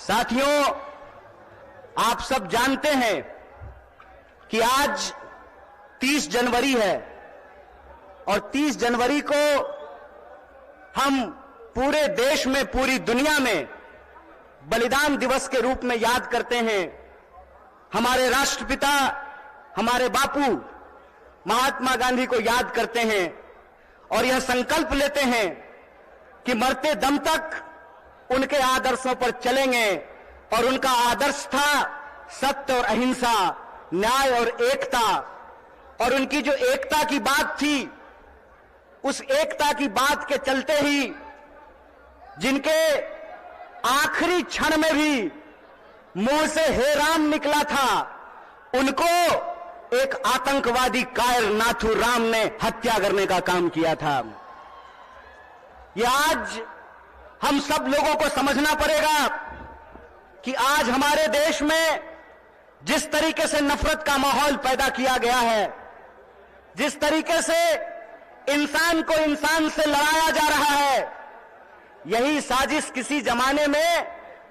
साथियों, आप सब जानते हैं कि आज 30 जनवरी है और 30 जनवरी को हम पूरे देश में, पूरी दुनिया में बलिदान दिवस के रूप में याद करते हैं। हमारे राष्ट्रपिता, हमारे बापू महात्मा गांधी को याद करते हैं और यह संकल्प लेते हैं कि मरते दम तक उनके आदर्शों पर चलेंगे। और उनका आदर्श था सत्य और अहिंसा, न्याय और एकता। और उनकी जो एकता की बात थी, उस एकता की बात के चलते ही जिनके आखिरी क्षण में भी मुंह से हे राम निकला था, उनको एक आतंकवादी कायर नाथूराम ने हत्या करने का काम किया था। यह आज हम सब लोगों को समझना पड़ेगा कि आज हमारे देश में जिस तरीके से नफरत का माहौल पैदा किया गया है, जिस तरीके से इंसान को इंसान से लड़ाया जा रहा है, यही साजिश किसी जमाने में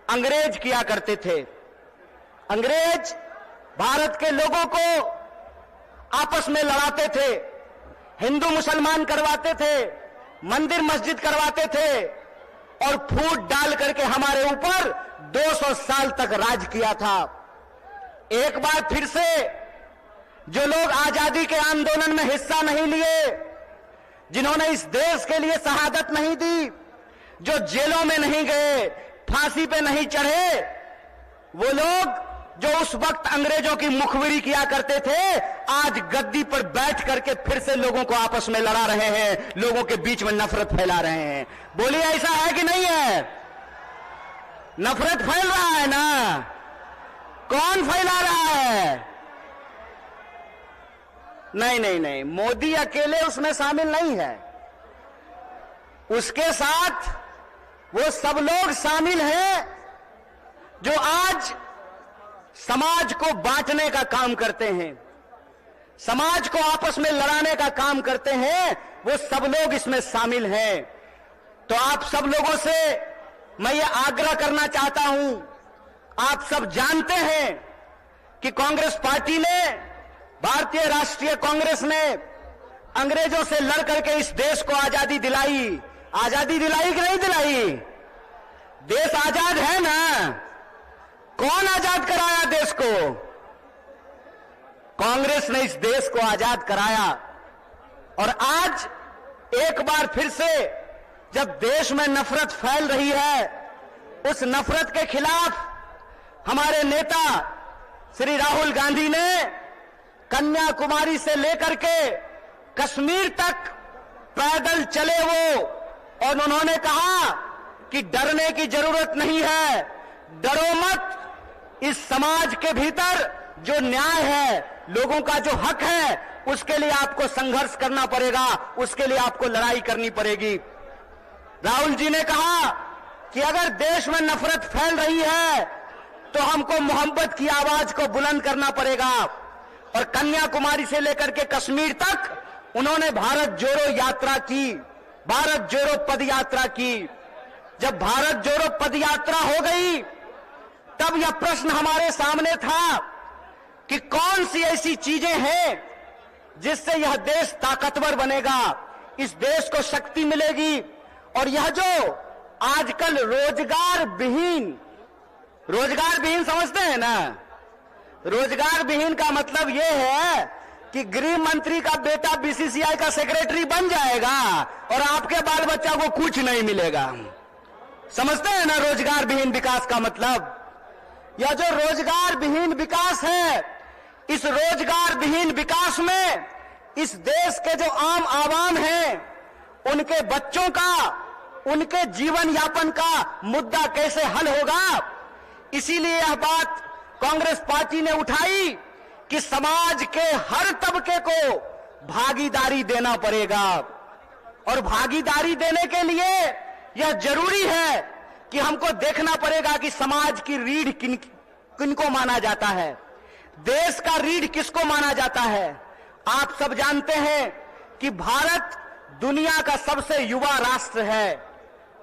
अंग्रेज किया करते थे। अंग्रेज भारत के लोगों को आपस में लड़ाते थे, हिंदू मुसलमान करवाते थे, मंदिर मस्जिद करवाते थे और फूट डाल करके हमारे ऊपर 200 साल तक राज किया था। एक बार फिर से जो लोग आजादी के आंदोलन में हिस्सा नहीं लिए, जिन्होंने इस देश के लिए शहादत नहीं दी, जो जेलों में नहीं गए, फांसी पे नहीं चढ़े, वो लोग जो उस वक्त अंग्रेजों की मुखबिरी किया करते थे, आज गद्दी पर बैठ करके फिर से लोगों को आपस में लड़ा रहे हैं, लोगों के बीच में नफरत फैला रहे हैं। बोलिए, ऐसा है कि नहीं है? नफरत फैल रहा है ना? कौन फैला रहा है? नहीं नहीं नहीं, मोदी अकेले उसमें शामिल नहीं है, उसके साथ वो सब लोग शामिल हैं जो आज समाज को बांटने का काम करते हैं, समाज को आपस में लड़ाने का काम करते हैं। वो सब लोग इसमें शामिल हैं। तो आप सब लोगों से मैं ये आग्रह करना चाहता हूं, आप सब जानते हैं कि कांग्रेस पार्टी ने, भारतीय राष्ट्रीय कांग्रेस ने अंग्रेजों से लड़ करके इस देश को आजादी दिलाई। आजादी दिलाई कि नहीं दिलाई? देश आजाद है ना? कौन आजाद कराया देश को? कांग्रेस ने इस देश को आजाद कराया। और आज एक बार फिर से जब देश में नफरत फैल रही है, उस नफरत के खिलाफ हमारे नेता श्री राहुल गांधी ने कन्याकुमारी से लेकर के कश्मीर तक पैदल चले वो, और उन्होंने कहा कि डरने की जरूरत नहीं है, डरो मत। इस समाज के भीतर जो न्याय है, लोगों का जो हक है, उसके लिए आपको संघर्ष करना पड़ेगा, उसके लिए आपको लड़ाई करनी पड़ेगी। राहुल जी ने कहा कि अगर देश में नफरत फैल रही है तो हमको मोहब्बत की आवाज को बुलंद करना पड़ेगा। और कन्याकुमारी से लेकर के कश्मीर तक उन्होंने भारत जोड़ो यात्रा की, भारत जोड़ो पद यात्रा की। जब भारत जोड़ो पद यात्रा हो गई, तब यह प्रश्न हमारे सामने था कि कौन सी ऐसी चीजें हैं जिससे यह देश ताकतवर बनेगा, इस देश को शक्ति मिलेगी। और यह जो आजकल रोजगार विहीन समझते हैं ना? रोजगार विहीन का मतलब यह है कि गृह मंत्री का बेटा बीसीसीआई का सेक्रेटरी बन जाएगा और आपके बाल बच्चा को कुछ नहीं मिलेगा। समझते हैं ना रोजगार विहीन विकास का मतलब? यह जो रोजगार विहीन विकास है, इस रोजगार विहीन विकास में इस देश के जो आम आवाम हैं, उनके बच्चों का, उनके जीवन यापन का मुद्दा कैसे हल होगा। इसीलिए यह बात कांग्रेस पार्टी ने उठाई कि समाज के हर तबके को भागीदारी देना पड़ेगा। और भागीदारी देने के लिए यह जरूरी है कि हमको देखना पड़ेगा कि समाज की रीढ़ किनको माना जाता है, देश का रीढ़ किसको माना जाता है। आप सब जानते हैं कि भारत दुनिया का सबसे युवा राष्ट्र है,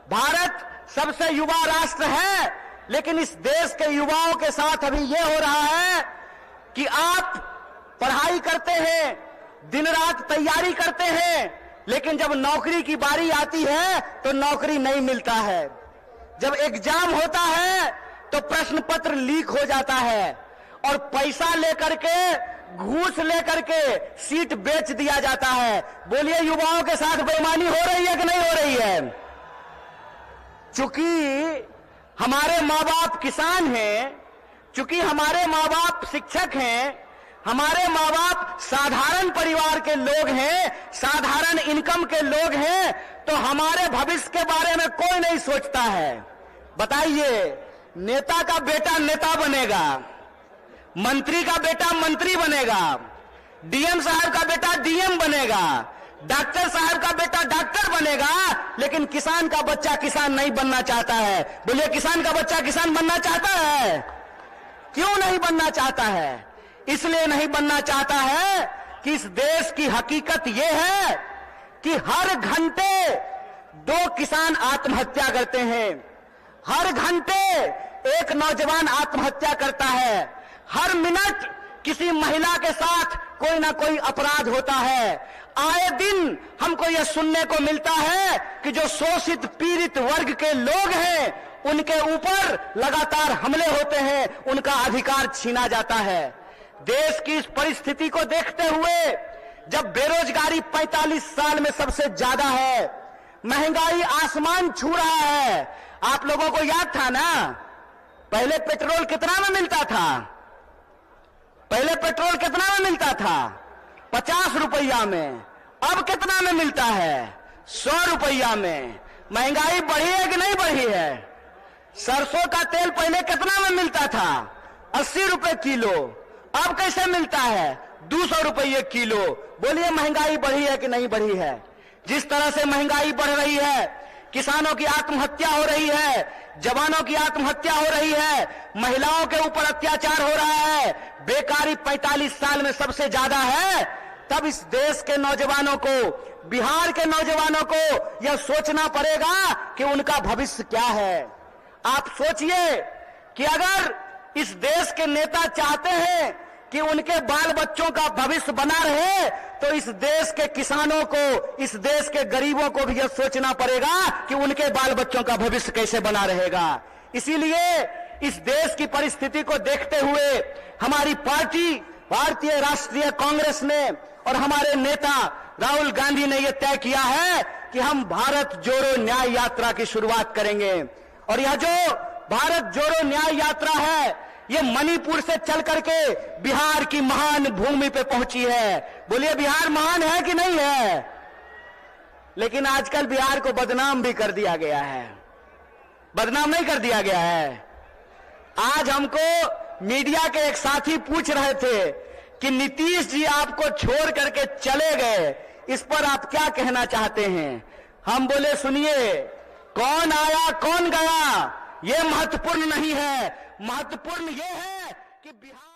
भारत सबसे युवा राष्ट्र है, लेकिन इस देश के युवाओं के साथ अभी यह हो रहा है कि आप पढ़ाई करते हैं, दिन रात तैयारी करते हैं, लेकिन जब नौकरी की बारी आती है तो नौकरी नहीं मिलता है। जब एग्जाम होता है तो प्रश्न पत्र लीक हो जाता है और पैसा लेकर के, घूस लेकर के सीट बेच दिया जाता है। बोलिए, युवाओं के साथ बेईमानी हो रही है कि नहीं हो रही है? चूंकि हमारे माँ बाप किसान हैं, चूंकि हमारे माँ बाप शिक्षक हैं, हमारे माँ बाप साधारण परिवार के लोग हैं, साधारण इनकम के लोग हैं, तो हमारे भविष्य के बारे में कोई नहीं सोचता है। बताइए, नेता का बेटा नेता बनेगा, मंत्री का बेटा मंत्री बनेगा, डीएम साहब का बेटा डीएम बनेगा, डॉक्टर साहब का बेटा डॉक्टर बनेगा, लेकिन किसान का बच्चा किसान नहीं बनना चाहता है। बोलिए, किसान का बच्चा किसान बनना चाहता है? क्यों नहीं बनना चाहता है? इसलिए नहीं बनना चाहता है कि इस देश की हकीकत यह है कि हर घंटे 2 किसान आत्महत्या करते हैं, हर घंटे एक नौजवान आत्महत्या करता है, हर मिनट किसी महिला के साथ कोई ना कोई अपराध होता है। आए दिन हमको यह सुनने को मिलता है कि जो शोषित पीड़ित वर्ग के लोग हैं उनके ऊपर लगातार हमले होते हैं, उनका अधिकार छीना जाता है। देश की इस परिस्थिति को देखते हुए, जब बेरोजगारी 45 साल में सबसे ज्यादा है, महंगाई आसमान छू रहा है। आप लोगों को याद था ना, पहले पेट्रोल कितना में मिलता था? पहले पेट्रोल कितना में मिलता था? 50 रुपया में। अब कितना में मिलता है? 100 रुपया में। महंगाई बढ़ी है कि नहीं बढ़ी है? सरसों का तेल पहले कितना में मिलता था? 80 रुपए किलो। अब कैसे मिलता है? 200 रुपये किलो। बोलिए, महंगाई बढ़ी है कि नहीं बढ़ी है? जिस तरह से महंगाई बढ़ रही है, किसानों की आत्महत्या हो रही है, जवानों की आत्महत्या हो रही है, महिलाओं के ऊपर अत्याचार हो रहा है, बेकारी 45 साल में सबसे ज्यादा है, तब इस देश के नौजवानों को, बिहार के नौजवानों को यह सोचना पड़ेगा कि उनका भविष्य क्या है। आप सोचिए कि अगर इस देश के नेता चाहते हैं कि उनके बाल बच्चों का भविष्य बना रहे, तो इस देश के किसानों को, इस देश के गरीबों को भी यह सोचना पड़ेगा कि उनके बाल बच्चों का भविष्य कैसे बना रहेगा। इसीलिए इस देश की परिस्थिति को देखते हुए हमारी पार्टी भारतीय राष्ट्रीय कांग्रेस ने और हमारे नेता राहुल गांधी ने यह तय किया है कि हम भारत जोड़ो न्याय यात्रा की शुरुआत करेंगे। और यह जो भारत जोड़ो न्याय यात्रा है, ये मणिपुर से चल करके बिहार की महान भूमि पे पहुंची है। बोलिए, बिहार महान है कि नहीं है? लेकिन आजकल बिहार को बदनाम भी कर दिया गया है। बदनाम नहीं कर दिया गया है? आज हमको मीडिया के एक साथी पूछ रहे थे कि नीतीश जी आपको छोड़ करके चले गए, इस पर आप क्या कहना चाहते हैं? हम बोले, सुनिए, कौन आया कौन गया ये महत्वपूर्ण नहीं है, महत्वपूर्ण ये है कि बिहार